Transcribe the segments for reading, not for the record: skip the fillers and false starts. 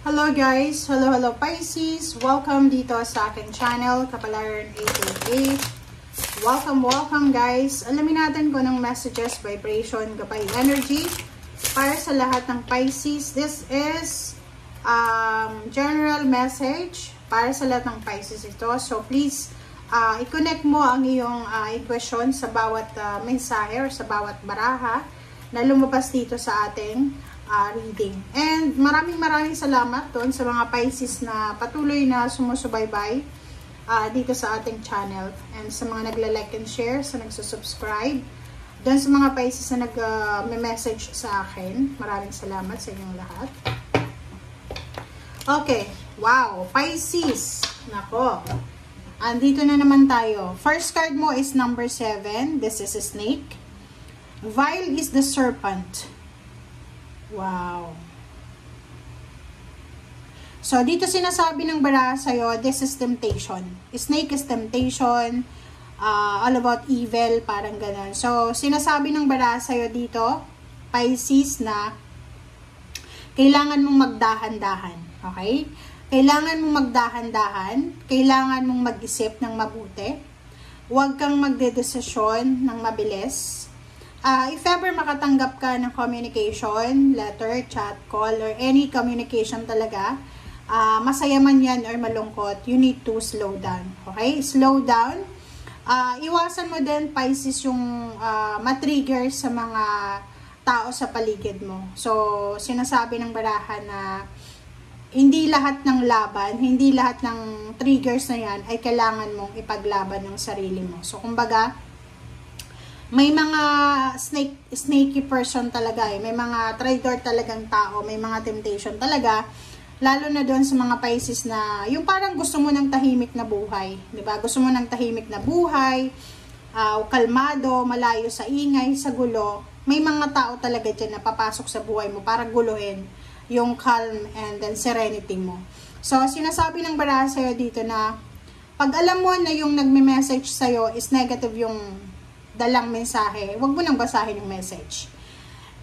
Hello guys! Hello Pisces! Welcome dito sa aking channel, Kapalaran 888. Welcome guys! Alamin natin kung anong messages, vibration, gabay energy para sa lahat ng Pisces. This is general message para sa lahat ng Pisces ito. So please, i-connect mo ang iyong equation sa bawat mensahe or sa bawat baraha na lumabas dito sa ating reading. And maraming salamat doon sa mga Pisces na patuloy na sumusubaybay dito sa ating channel, and sa mga nagla-like and share, sa nagsusubscribe, doon sa mga Pisces na nag-message sa akin. Maraming salamat sa inyong lahat. Okay, wow, Pisces, nako, andito na naman tayo. First card mo is number 7. This is a snake. Vile is the serpent. Wow. So, dito sinasabi ng baraha sa'yo, this is temptation. Snake is temptation, all about evil, parang ganun. So, sinasabi ng baraha sa'yo dito, Pisces, na kailangan mong magdahan-dahan. Okay? Kailangan mong magdahan-dahan, kailangan mong mag-isip ng mabuti, huwag kang magdedesisyon ng mabilis. If ever makatanggap ka ng communication, letter, chat, call, or any communication talaga, masaya man yan or malungkot, you need to slow down. Okay? Slow down. Iwasan mo din, Pisces, yung matrigger sa mga tao sa paligid mo. So, sinasabi ng baraha na hindi lahat ng laban, hindi lahat ng triggers na yan ay kailangan mong ipaglaban ng sarili mo. So, kumbaga, may mga snaky person talaga eh. May mga traitor talagang tao, may mga temptation talaga. Lalo na doon sa mga Pisces na yung parang gusto mo ng tahimik na buhay, 'di ba? Gusto mo ng tahimik na buhay, kalmado, malayo sa ingay, sa gulo. May mga tao talaga diyan na papasok sa buhay mo para guluhin yung calm and then serenity mo. So, sinasabi ng baraha sa'yo dito na pag alam mo na yung nagme-message sa'yo is negative yung dalang mensahe, huwag mo nang basahin yung message.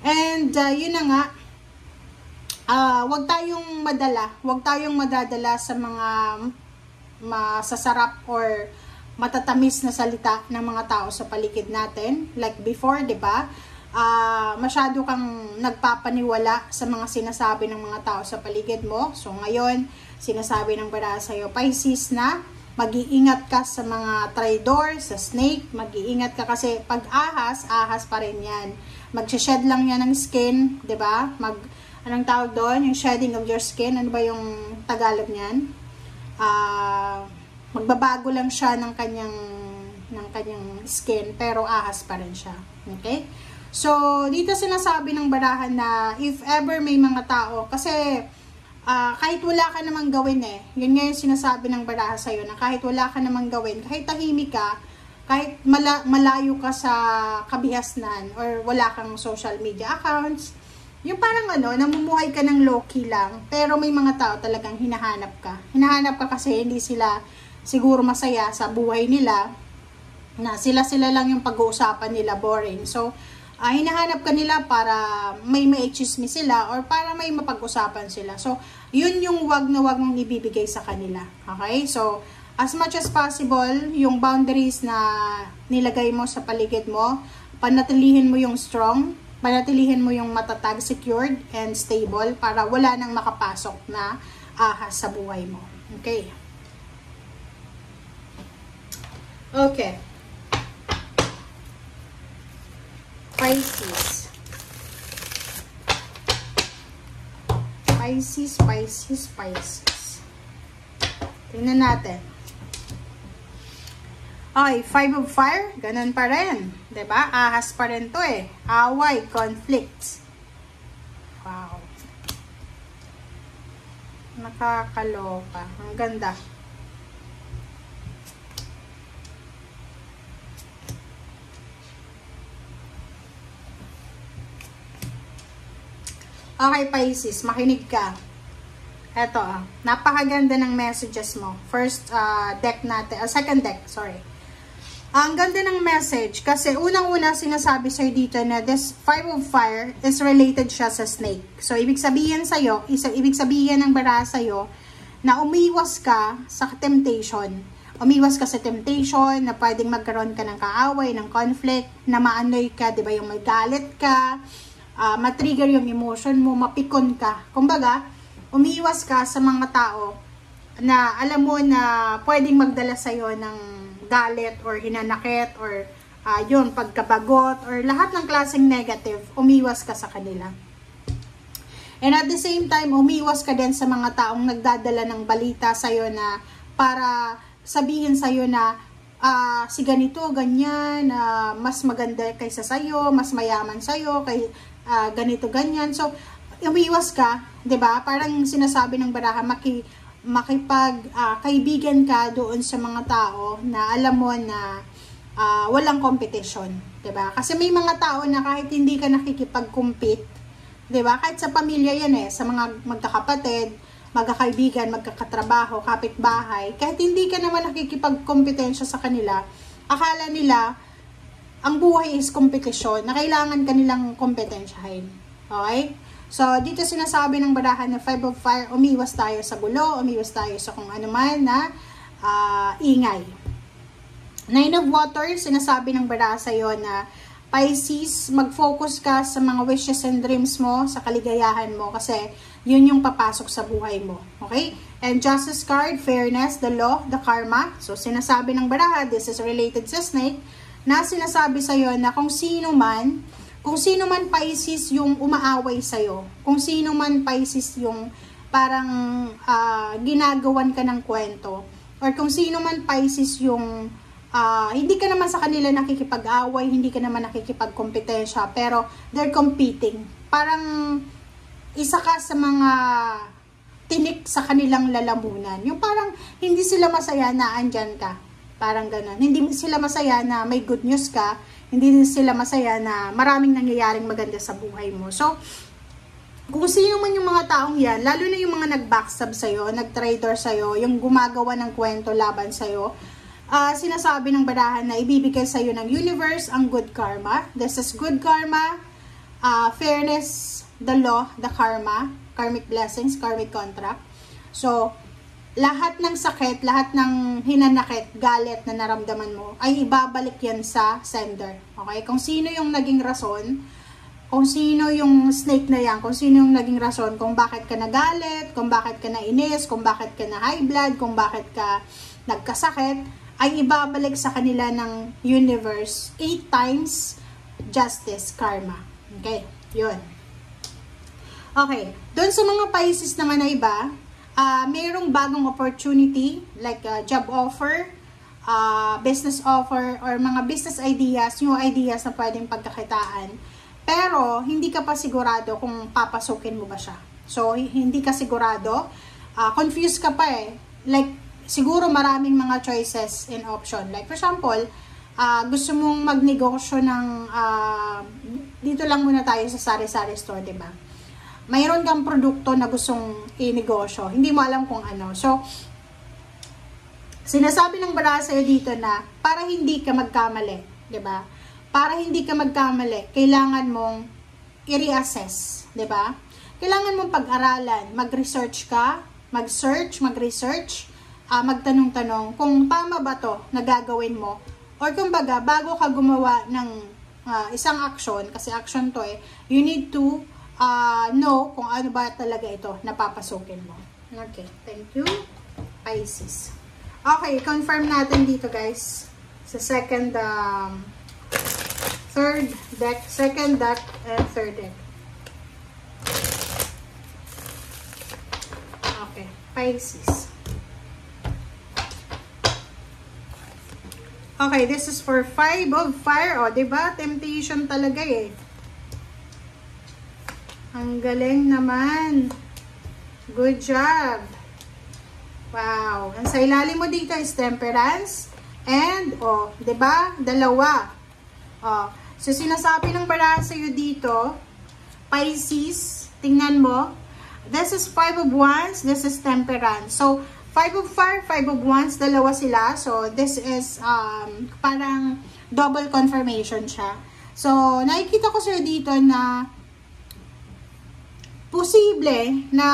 And yun na nga, huwag tayong madadala sa mga masasarap or matatamis na salita ng mga tao sa paligid natin. Like before, di ba? Masyado kang nagpapaniwala sa mga sinasabi ng mga tao sa paligid mo. So ngayon, sinasabi ng baraha sa'yo, Pisces, na mag-iingat ka sa mga traidor, sa snake, mag-iingat ka kasi pag ahas pa rin yan. Mag-shed lang yan ng skin, 'di ba? Anong tawag doon? Yung shedding of your skin, ano ba yung Tagalog niyan? Magbabago lang siya ng kanyang skin, pero ahas pa rin siya. Okay? So, dito sinasabi ng baraha na if ever may mga tao, kasi kahit wala ka namang gawin yun nga yung sinasabi ng baraha sa'yo, na kahit wala ka namang gawin, kahit tahimik ka, kahit malayo ka sa kabihasnan, or wala kang social media accounts, yung parang namumuhay ka ng low-key lang, pero may mga tao talagang hinahanap ka. Hinahanap ka kasi hindi sila siguro masaya sa buhay nila, na sila lang yung pag-uusapan nila, boring. So, hinahanap ka nila para may maichismis sila or para may mapag-usapan sila. So, yun yung wag mong ibibigay sa kanila. Okay? So, as much as possible, yung boundaries na nilagay mo sa paligid mo, panatilihin mo yung strong, panatilihin mo yung matatag, secured, and stable para wala nang makapasok na ahas sa buhay mo. Okay? Okay. Pisces. Tingnan natin. Okay, 5 of fire, ganun pa rin. 'Di ba? Ahas pa rin 'to eh. Away, conflicts. Wow. Nakakaloka. Ang ganda. Okay, Pisces, makinig ka. Eto, napakaganda ng messages mo. First deck natin, second deck, sorry. Ang ganda ng message kasi unang-una sinasabi sa'yo dito na this 5 of fire is related siya sa snake. So, ibig sabihin sa'yo, ibig sabihin ng bara sa'yo na umiwas ka sa temptation. Umiwas ka sa temptation na pwedeng magkaroon ka ng kaaway, ng conflict, na maanoy ka, di ba, yung magalit ka, matrigger yung emotion mo, mapikon ka. Kumbaga, umiwas ka sa mga tao na alam mo na pwedeng magdala sa'yo ng galit or hinanakit or yun, pagkabagot or lahat ng klaseng negative, umiwas ka sa kanila. And at the same time, umiwas ka din sa mga taong nagdadala ng balita sa'yo na para sabihin sa'yo na si ganito, ganyan, mas maganda kaysa sa'yo, mas mayaman sa'yo, ganito, ganyan. So, umiwas ka, 'di ba? Parang sinasabi ng baraha, kaibigan ka doon sa mga tao na alam mo na walang competition, 'di ba? Kasi may mga tao na kahit hindi ka nakikipag-compete, 'di ba? Kahit sa pamilya 'yan sa mga magkakapatid, magkakaibigan, magkakatrabaho, kapitbahay, kahit hindi ka naman nakikipag-kompetensya sa kanila, akala nila ang buhay is kompetisyon na kailangan kanilang kompetensyahin. Okay? So, dito sinasabi ng barahan na 5 of fire, umiwas tayo sa gulo, umiwas tayo sa kung ano man na ingay. 9 of water, sinasabi ng baraha sa'yo na Pisces, mag-focus ka sa mga wishes and dreams mo, sa kaligayahan mo, kasi yun yung papasok sa buhay mo. Okay? And Justice card, fairness, the law, the karma. So, sinasabi ng baraha, this is related sa snake, na sinasabi sa'yo na kung sino man Pisces yung umaaway sa'yo, kung sino man Pisces yung parang ginagawan ka ng kwento, or kung sino man Pisces yung hindi ka naman sa kanila nakikipag-away, hindi ka naman nakikipag-kompetensya, pero they're competing. Parang isa ka sa mga tinik sa kanilang lalamunan. Yung parang hindi sila masaya na andyan ka. Parang ganun. Hindi sila masaya na may good news ka. Hindi sila masaya na maraming nangyayaring maganda sa buhay mo. So, kung sino man yung mga taong yan, lalo na yung mga nag-backstab sa'yo, nag-traitor sa'yo, yung gumagawa ng kwento laban sa'yo, sinasabi ng barahan na ibibigay sa'yo ng universe ang good karma. This is good karma, fairness, the law, the karma, karmic blessings, karmic contract. So, lahat ng sakit, lahat ng hinanakit, galit na naramdaman mo, ay ibabalik yan sa sender. Okay? Kung sino yung naging rason, kung sino yung snake na yan, kung sino yung naging rason, kung bakit ka nagalit, kung bakit ka nainis, kung bakit ka na high blood, kung bakit ka nagkasakit, ay ibabalik sa kanila ng universe 8 times justice, karma. Okay? Yun. Okay. Doon sa mga Pisces naman na iba, mayroong bagong opportunity like job offer, business offer, or mga business ideas, new ideas na pwedeng pagkakitaan. Pero, hindi ka pa sigurado kung papasukin mo ba siya. So, hindi ka sigurado. Confused ka pa Like, siguro maraming mga choices and option. Like, for example, gusto mong magnegosyo ng, dito lang muna tayo sa sari-sari store, diba? Mayroon kang produkto na gustong i-negosyo. Hindi mo alam kung ano. So, sinasabi ng baraha sa'yo dito na para hindi ka magkamali, 'di ba? Para hindi ka magkamali, kailangan mong i-reassess, 'di ba? Kailangan mong pag-aralan, mag-research ka, mag-research, magtanong-tanong kung tama ba 'to na gagawin mo, or kumbaga bago ka gumawa ng isang action, kasi action 'to you need to know kung ano ba talaga ito napapasukin mo. Okay, thank you, Pisces. Okay, confirm natin dito guys sa second deck and third deck. Okay, Pisces. Okay, this is for 5 of fire. O, diba? Temptation talaga Ang galing naman. Good job. Wow. Ang sa ilalim mo dito is temperance. And, diba? Dalawa. So, sinasabi ng baraha sa'yo dito, Pisces, tingnan mo, this is 5 of wands, this is temperance. So, Five of Fire, Five of Wands, dalawa sila. So, this is parang double confirmation siya. So, nakikita ko sa'yo dito na posible na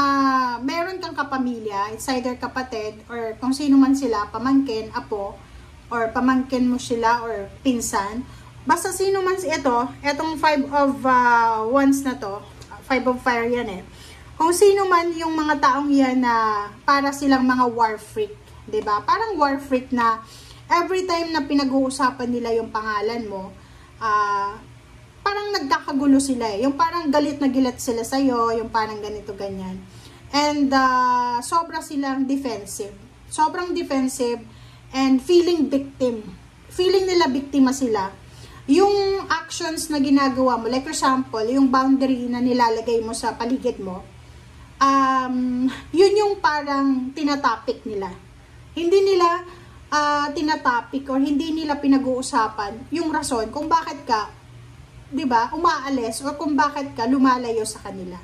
meron kang kapamilya, it's either kapatid or kung sino man sila, pamangkin, apo, or pamangkin mo sila or pinsan. Basta sino man etong Five of Wands na to, Five of Fire yan eh. Kung sino man yung mga taong yan na para silang mga war freak, 'di ba? Parang war freak na every time na pinag-uusapan nila yung pangalan mo, parang nagkakagulo sila eh. Yung parang galit na gilat sila sa'yo, yung parang ganito, ganyan. And sobra silang defensive. Sobrang defensive and feeling victim. Feeling nila biktima sila. Yung actions na ginagawa mo, like for example, yung boundary na nilalagay mo sa paligid mo, yun yung parang tinatopic nila. Hindi nila tinatopic or hindi nila pinag-uusapan yung rason kung bakit ka, 'di ba, umaalis or kung bakit ka lumalayo sa kanila.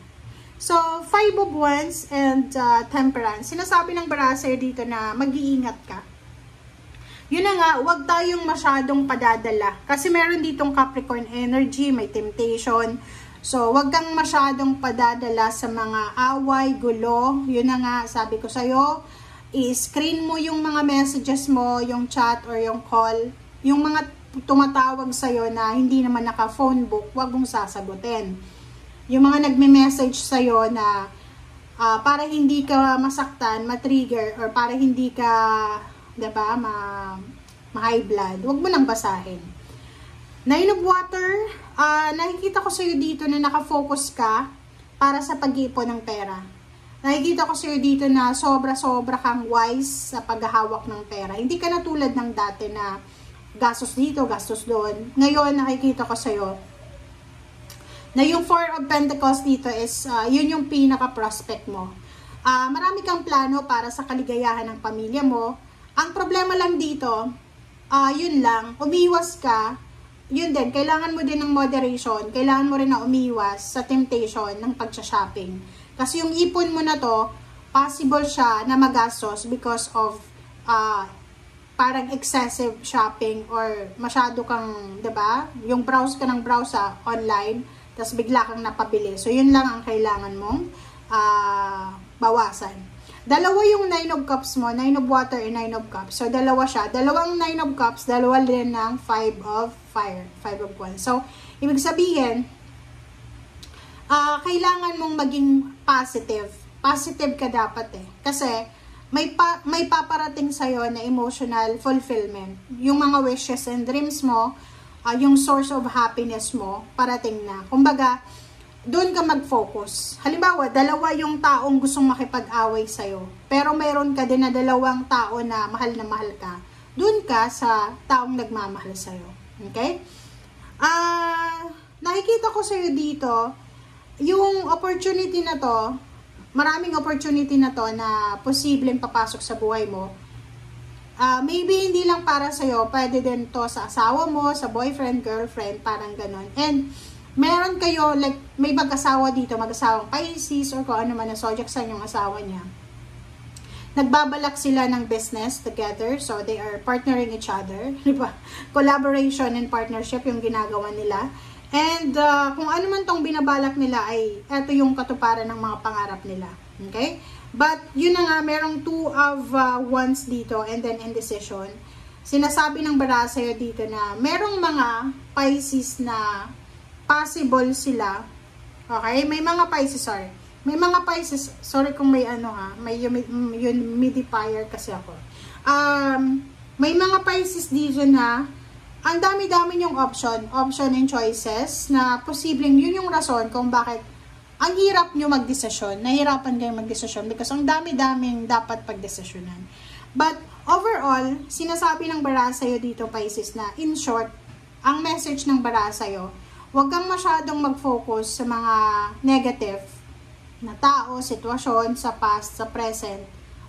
So, Five of Wands and Temperance. Sinasabi ng baraser dito na mag-iingat ka. Yun na nga, huwag tayong masyadong padadala. Kasi meron ditong Capricorn energy, may temptation. So, wag kang masyadong padadala sa mga away, gulo. Yun na nga, sabi ko sa'yo, i-screen mo yung mga messages mo, yung chat or yung call. Yung mga tumatawag sa'yo na hindi naman naka-phone book, wag mong sasagutin. Yung mga nagme-message sa'yo na para hindi ka masaktan, ma-trigger, or para hindi ka, diba, ma-high blood, wag mo nang basahin. Nine of Water, nakikita ko sa'yo dito na nakafocus ka para sa pag-iipon ng pera. Nakikita ko sa'yo dito na sobra-sobra kang wise sa paghahawak ng pera. Hindi ka na tulad ng dati na gastos dito, gastos doon. Ngayon, nakikita ko sa'yo na yung Four of Pentacles dito is, yun yung pinaka-prospect mo. Marami kang plano para sa kaligayahan ng pamilya mo. Ang problema lang dito, yun lang, umiwas ka. Yun din, kailangan mo din ng moderation, kailangan mo rin na umiwas sa temptation ng pag-shopping. Kasi yung ipon mo na to, possible siya na magastos because of parang excessive shopping or masyado kang, 'di ba? Yung browse ka ng browse online, tapos bigla kang napabili. So yun lang ang kailangan mong bawasan. Dalawa yung Nine of Cups mo, Nine of Water and Nine of Cups. So, dalawa siya. Dalawang Nine of Cups, dalawa din ng Five of Fire, Five of Wands. So, ibig sabihin, kailangan mong maging positive. Positive ka dapat eh. Kasi, may paparating sa'yo na emotional fulfillment. Yung mga wishes and dreams mo, yung source of happiness mo, parating na. Kumbaga, doon ka mag-focus. Halimbawa, dalawa yung taong gustong makipag-away sa'yo. Pero mayroon ka din na dalawang tao na mahal ka. Doon ka sa taong nagmamahal sa'yo. Okay? Nakikita ko sa'yo dito, yung opportunity na to, maraming opportunity na to na posibleng papasok sa buhay mo. Maybe hindi lang para sa'yo, pwede din to sa asawa mo, sa boyfriend, girlfriend, parang ganon. And, meron kayo, like, may mag-asawa dito, mag-asawang Pisces, or kung ano man na zodiac sign yung asawa niya. Nagbabalak sila ng business together, so they are partnering each other. Diba? Collaboration and partnership yung ginagawa nila. And kung ano man tong binabalak nila ay eto yung katuparan ng mga pangarap nila. Okay? But yun na nga, merong Two of Wands dito and then indecision. Sinasabi ng barasayo dito na merong mga Pisces na possible sila. Okay? May mga Pisces, sorry. May mga Pisces, sorry kung may may humidifier kasi ako. May mga Pisces dito na ang dami-dami yung option and choices na posibleng yun yung rason kung bakit ang hirap nyo magdesisyon. Nahirapan kayo magdesisyon because ang dami-daming dapat pagdesisyonan. But overall, sinasabi ng barasayo dito, Pisces, na in short, ang message ng barasayo, huwag kang masyadong mag-focus sa mga negative na tao, sitwasyon, sa past, sa present,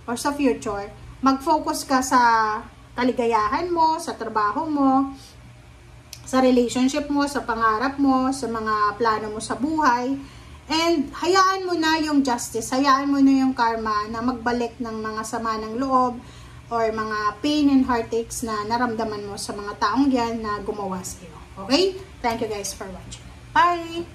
or sa future. Mag-focus ka sa kaligayahan mo, sa trabaho mo, sa relationship mo, sa pangarap mo, sa mga plano mo sa buhay. And hayaan mo na yung justice, hayaan mo na yung karma na magbalik ng mga sama ng loob or mga pain and heartaches na naramdaman mo sa mga taong yan na gumawa sa'yo. Okay? Thank you guys for watching. Bye!